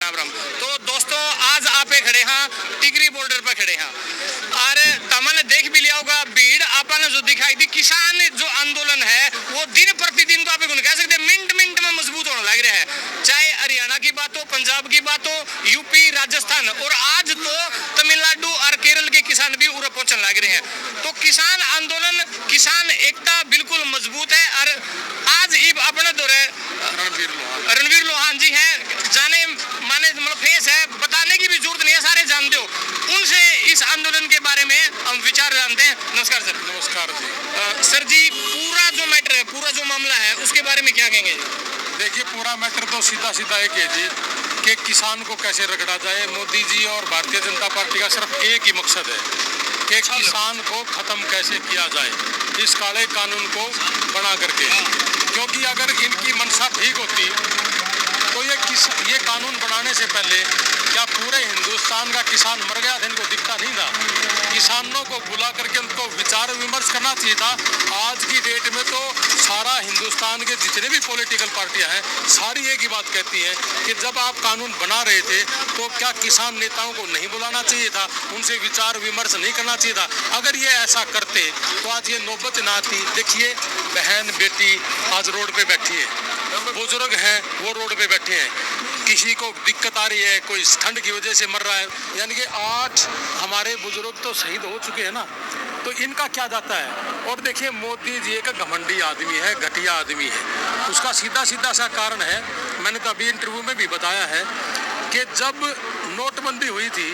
राम राम। तो दोस्तों आज आप खड़े हाँ टिकरी बॉर्डर पर खड़े हाँ और तमने देख भी लिया होगा भीड़ आपने जो दिखाई दी। किसान जो आंदोलन है वो दिन प्रतिदिन तो आप कह सकते मिनट मिनट में मजबूत होने लग रहा है। चाहे हरियाणा की बात हो, पंजाब की बात हो, यूपी, राजस्थान और आज तो तमिलनाडु और केरल के किसान भी उरे पहुंचने लग रहे हैं। तो किसान आंदोलन, किसान एकता बिल्कुल मजबूत है। और आज इब अपने दौरे रणवीर लोहान जी हैं, जाने माने मतलब फेस है, बताने की भी जरूरत नहीं है, सारे जानते हो। उनसे इस आंदोलन के बारे में हम विचार जानते हैं। नमस्कार सर। नमस्कार जी। सर जी पूरा जो मैटर है, पूरा जो मामला है उसके बारे में क्या कहेंगे? देखिए पूरा मैटर तो सीधा सीधा एक है जी कि किसान को कैसे रगड़ा जाए। मोदी जी और भारतीय जनता पार्टी का सिर्फ एक ही मकसद है कि किसान को खत्म कैसे किया जाए इस काले कानून को बना करके। क्योंकि अगर इनकी मंशा ठीक होती तो ये कानून बनाने से पहले क्या पूरे हिंदुस्तान का किसान मर गया था, इनको दिखता नहीं था? किसानों को बुला करके उनको विचार विमर्श करना चाहिए था। आज की डेट में तो सारा हिंदुस्तान के जितने भी पॉलिटिकल पार्टियां हैं सारी एक ही बात कहती हैं कि जब आप कानून बना रहे थे तो क्या किसान नेताओं को नहीं बुलाना चाहिए था, उनसे विचार विमर्श नहीं करना चाहिए था? अगर ये ऐसा करते तो आज ये नौबत ना आती। देखिए बहन बेटी आज रोड पे बैठी है, बुजुर्ग हैं वो रोड पे बैठे हैं, किसी को दिक्कत आ रही है, कोई ठंड की वजह से मर रहा है। यानी कि 8 हमारे बुजुर्ग तो शहीद हो चुके हैं ना, तो इनका क्या जाता है? और देखिए मोदी जी एक घमंडी आदमी है, घटिया आदमी है। उसका सीधा सीधा सा कारण है, मैंने तो अभी इंटरव्यू में भी बताया है कि जब नोटबंदी हुई थी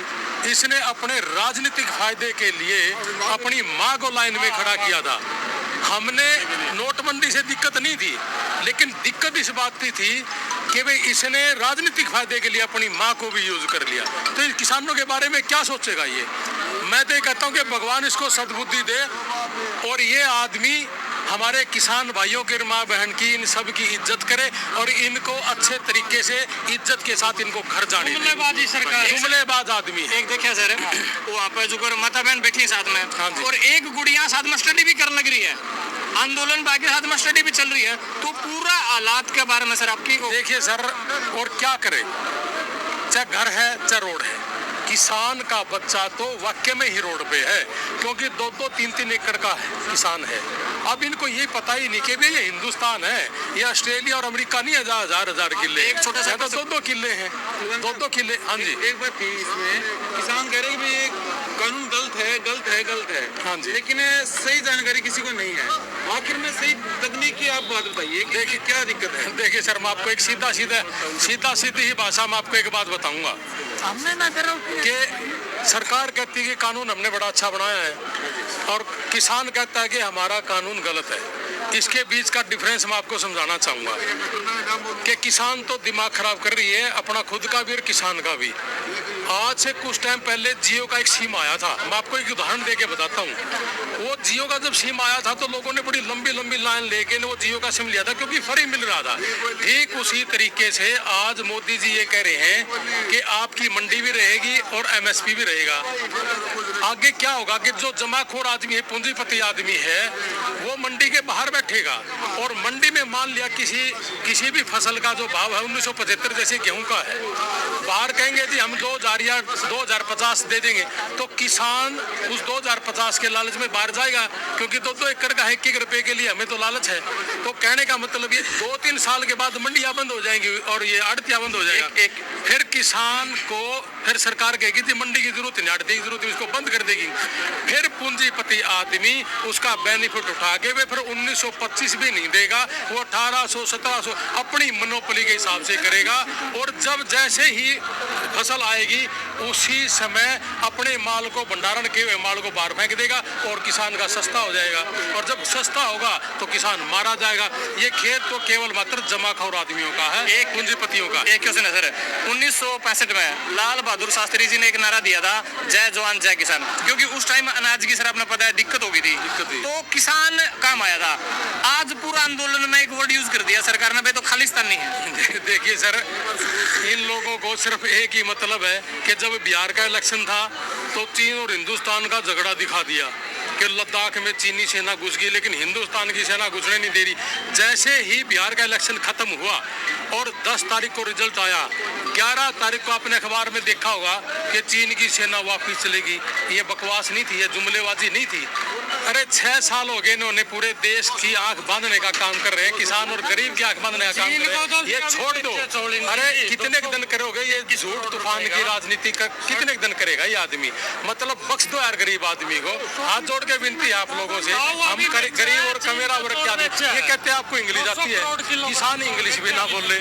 इसने अपने राजनीतिक फायदे के लिए अपनी माँ को लाइन में खड़ा किया था। हमने नोटबंदी से दिक्कत नहीं थी, लेकिन दिक्कत इस बात की थी कि भाई इसने राजनीतिक फायदे के लिए अपनी माँ को भी यूज कर लिया। तो इन किसानों के बारे में क्या सोचेगा ये? मैं तो ये कहता हूँ कि भगवान इसको सद्बुद्धि दे और ये आदमी हमारे किसान भाइयों के माँ बहन की इन सब की इज्जत करे और इनको अच्छे तरीके से इज्जत के साथ इनको घर जाने। जुमलेबाजी सरकार, जुमलेबाज आदमी है। एक देखिए सर वहाँ पे जो माता बहन बैठी है साथ में और एक गुड़िया साथ में स्टडी भी करने लग रही है, आंदोलन बाकी साथ में स्टडी भी चल रही है। तो पूरा हालात के बारे में सर आपकी देखिए सर, और क्या करे, चाहे घर है चाहे रोड है, किसान का बच्चा तो वाकई में ही रोड पे है। क्योंकि 2-2, 3-3 एकड़ का किसान है। अब इनको ये पता ही नहीं कि ये हिंदुस्तान है, ये ऑस्ट्रेलिया और अमेरिका नहीं है, हजार किले। एक छोटा सा 2-2 किले हैं, 2-2 किले। हाँ जी, एक बात थी इसमें, किसान कह रहे हैं कि ये कानून गलत है। हाँ जी, लेकिन सही जानकारी किसी को नहीं है। आखिर में सही तकनीक की आप बात बताइए, देखिए क्या दिक्कत है? देखिए सर, मैं आपको एक सीधी ही भाषा में आपको एक बात बताऊंगा। हमने ना करो कि सरकार कहती है कि कानून हमने बड़ा अच्छा बनाया है और किसान कहता है कि हमारा कानून गलत है। इसके बीच का डिफरेंस मैं आपको समझाना चाहूँगा कि किसान तो दिमाग खराब कर रही है, अपना खुद का भी और किसान का भी। आज से कुछ टाइम पहले जियो का एक सिम आया था, मैं आपको एक उदाहरण देके बताता हूँ। वो जियो का जब सिम आया था तो लोगों ने बड़ी लंबी लंबी लाइन लेके वो जियो का सिम लिया था क्योंकि फ्री मिल रहा था। ठीक उसी तरीके से आज मोदी जी ये कह रहे हैं कि आपकी मंडी भी रहेगी और MSP भी रहेगा। आगे क्या होगा कि जो जमाखोर आदमी है, पूंजीपति आदमी है, वो मंडी के बाहर बैठेगा और मंडी में मान लिया किसी भी फसल का जो भाव है 1975 जैसे गेहूं का है, बाहर कहेंगे जी हम 2000 या 2050 दे देंगे, तो किसान उस 2050 के लालच में बाहर जाएगा क्योंकि 2-2 एकड़ का 1-1 रुपए के लिए हमें तो लालच है। तो कहने का मतलब ये 2-3 साल के बाद मंडियां बंद हो जाएंगी और ये आड़तियां बंद हो जाएगा। फिर किसान को फिर सरकार कहेगी जी मंडी की जरूरत नहीं, आड़ती की जरूरत नहीं, इसको बंद कर देगी। फिर पूंजीपति आदमी उसका बेनिफिट उठा के वे फिर 1925 भी नहीं देगा, वो 1800-1700 अपनी मोनोपोली के हिसाब से करेगा और जब जैसे ही फसल आएगी उसी समय अपने माल को भंडारण किए हुए माल को बाहर फेंक देगा और किसान का सस्ता हो जाएगा। और जब सस्ता होगा तो किसान मारा जाएगा। ये खेत तो केवल मात्र जमाखोर आदमियों का है, एक पूंजीपतियों का। एक क्वेश्चन है सर, 1965 में लाल बहादुर शास्त्री जी ने एक नारा दिया था, जय जवान जय किसान, क्योंकि उस टाइम अनाज की सर आपने पता है दिक्कत हो गई थी, तो किसान काम आया था। आज पूरा आंदोलन में एक वर्ड यूज कर दिया सरकार ने, भाई तो खालिस्तान नहीं है। देखिए सर, इन लोगों को सिर्फ एक ही मतलब है कि जब बिहार का इलेक्शन था तो चीन और हिंदुस्तान का झगड़ा दिखा दिया कि लद्दाख में चीनी सेना घुस गई लेकिन हिंदुस्तान की सेना घुसने नहीं दे रही। जैसे ही बिहार का इलेक्शन खत्म हुआ और 10 तारीख को रिजल्ट आया 11 तारीख को आपने अखबार में देखा होगा कि चीन की सेना वापस चलेगी। ये बकवास नहीं थी, ये जुमलेबाजी नहीं थी। अरे 6 साल हो गए इन्होंने पूरे देश की आंख बांधने का काम कर रहे हैं, किसान और गरीब की आंख बांधने का काम कर रहे हैं। ये छोड़ दो। अरे कितने दिन करोगे ये झूठ तूफान की राजनीति का, कितने दिन करेगा ये आदमी? मतलब बख्श दो यार गरीब आदमी को। हाथ जोड़ के विनती है आप लोगों से, हम गरीब और कमेरा वर्ग क्या ये कहते हैं आपको इंग्लिश आती है, किसान इंग्लिश भी ना बोले,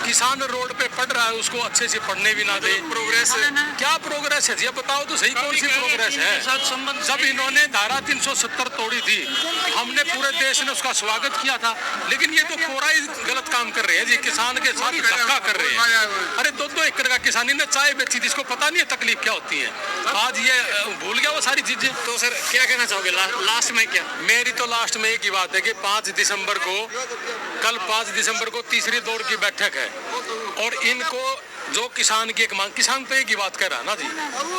किसान रोड पे पढ़ रहा है उसको अच्छे से पढ़ने भी ना दे। प्रोग्रेस क्या प्रोग्रेस है जी? बताओ तो सही, कौन सी प्रोग्रेस है? जब इन्होंने धारा 370 तोड़ी थी, हमने पूरे देश ने उसका स्वागत किया था, लेकिन ये तो कोरा ही गलत काम कर रहे हैं जी, किसान के साथ धक्का कर रहे हैं। अरे 2-2 एकड़ का किसानी ने चाय बेची थी, इसको पता नहीं है तकलीफ क्या होती है। आज ये भूल गया वो सारी चीजें। तो सर क्या कहना चाहोगे लास्ट में? क्या मेरी तो लास्ट में एक ही बात है कि 5 दिसंबर को, कल 5 दिसंबर को तीसरी दौर की बैठक है, और इनको जो किसान की एक मांग, किसान तो एक ही बात कह रहा है ना जी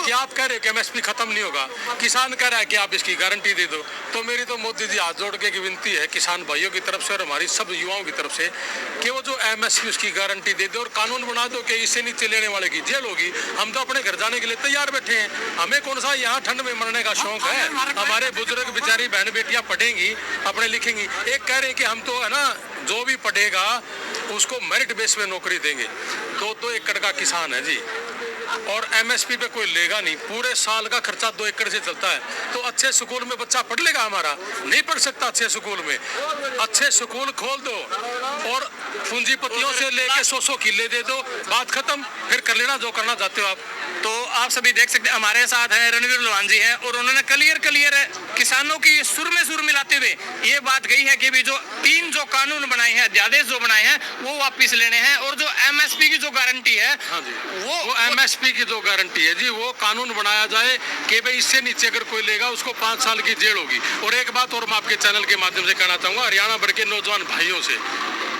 कि आप कह रहे हो कि एमएसपी खत्म नहीं होगा, किसान कह रहा है कि आप इसकी गारंटी दे दो। तो मेरी तो मोदी जी हाथ जोड़ के विनती है किसान भाइयों की तरफ से और हमारी सब युवाओं की तरफ से कि वो जो एमएसपी उसकी गारंटी दे दो और कानून बना दो कि इससे नीचे लेने वाले की जेल होगी। हम तो अपने घर जाने के लिए तैयार बैठे हैं, हमें कौन सा यहाँ ठंड में मरने का शौक है? हमारे बुजुर्ग बेचारी बहन बेटियां पढ़ेंगी, अपने लिखेंगी। एक कह रहे हैं कि हम तो है ना जो भी पढ़ेगा उसको मेरिट बेस पे नौकरी देंगे। 2-2 एकड़ का किसान है जी, और एमएसपी पे कोई लेगा नहीं। पूरे साल का खर्चा 2 एकड़ से चलता है, तो अच्छे स्कूल में बच्चा पढ़ लेगा हमारा? नहीं पढ़ सकता अच्छे स्कूल में। अच्छे स्कूल खोल दो और पूंजीपतियों से लेके 100 किले दे दो, बात खत्म, फिर कर लेना जो करना चाहते हो आप। तो आप सभी देख सकते हैं हमारे साथ हैं रणवीर लोहान जी हैं, और उन्होंने क्लियर किसानों की सुर में सुर मिलाते हुए ये बात कही है कि भी जो 3 जो कानून बनाए हैं, अध्यादेश जो बनाए हैं, वो वापस लेने हैं, और जो एमएसपी की जो गारंटी है, हाँ जी, वो एमएसपी की जो गारंटी है जी, वो कानून बनाया जाए कि भाई इससे नीचे अगर कोई लेगा उसको 5 साल की जेल होगी। और एक बात और मैं आपके चैनल के माध्यम से कहना चाहूँगा हरियाणा भर के नौजवान भाइयों से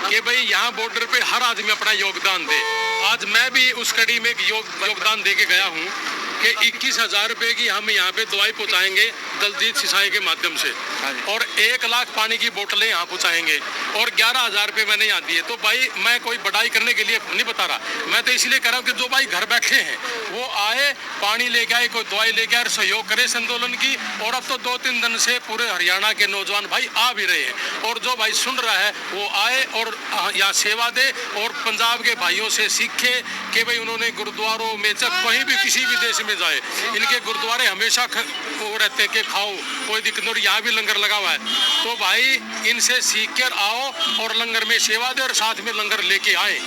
कि भाई यहाँ बॉर्डर पे हर आदमी अपना योगदान दे। आज मैं भी उस कड़ी में एक योगदान दे के गया हूँ कि 21,000 रुपये की हम यहाँ पे दवाई पहुँचाएंगे दलजीत सिंचाई के माध्यम से, और 1 लाख पानी की बोतलें यहाँ पहुँचाएंगे, और 11,000 रुपये मैंने यहाँ दिए। तो भाई मैं कोई बढ़ाई करने के लिए नहीं बता रहा, मैं तो इसलिए कह रहा हूँ कि जो भाई घर बैठे हैं वो आए, पानी लेके आए, कोई दवाई लेके आए, सहयोग करे इस आंदोलन की। और अब तो 2-3 दिन से पूरे हरियाणा के नौजवान भाई आ भी रहे हैं, और जो भाई सुन रहा है वो आए और यहाँ सेवा दे, और पंजाब के भाइयों से सीखे कि भाई उन्होंने गुरुद्वारों में जब कहीं भी किसी भी देश में जाए, इनके गुरुद्वारे हमेशा वो रहते हैं कि खाओ, कोई दिक्कत नहीं। यहाँ भी लंगर लगा हुआ है, तो भाई इनसे सीख कर आओ और लंगर में सेवा दे और साथ में लंगर लेके आए।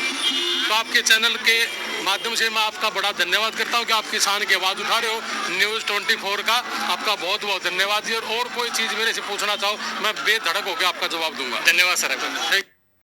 तो आपके चैनल के माध्यम से मैं आपका बड़ा धन्यवाद करता हूँ कि आप किसान की आवाज़ उठा रहे हो। न्यूज़ 24 का आपका बहुत बहुत धन्यवाद जी। और कोई चीज़ मेरे से पूछना चाहो मैं बेधड़क होकर आपका जवाब दूंगा। धन्यवाद सर।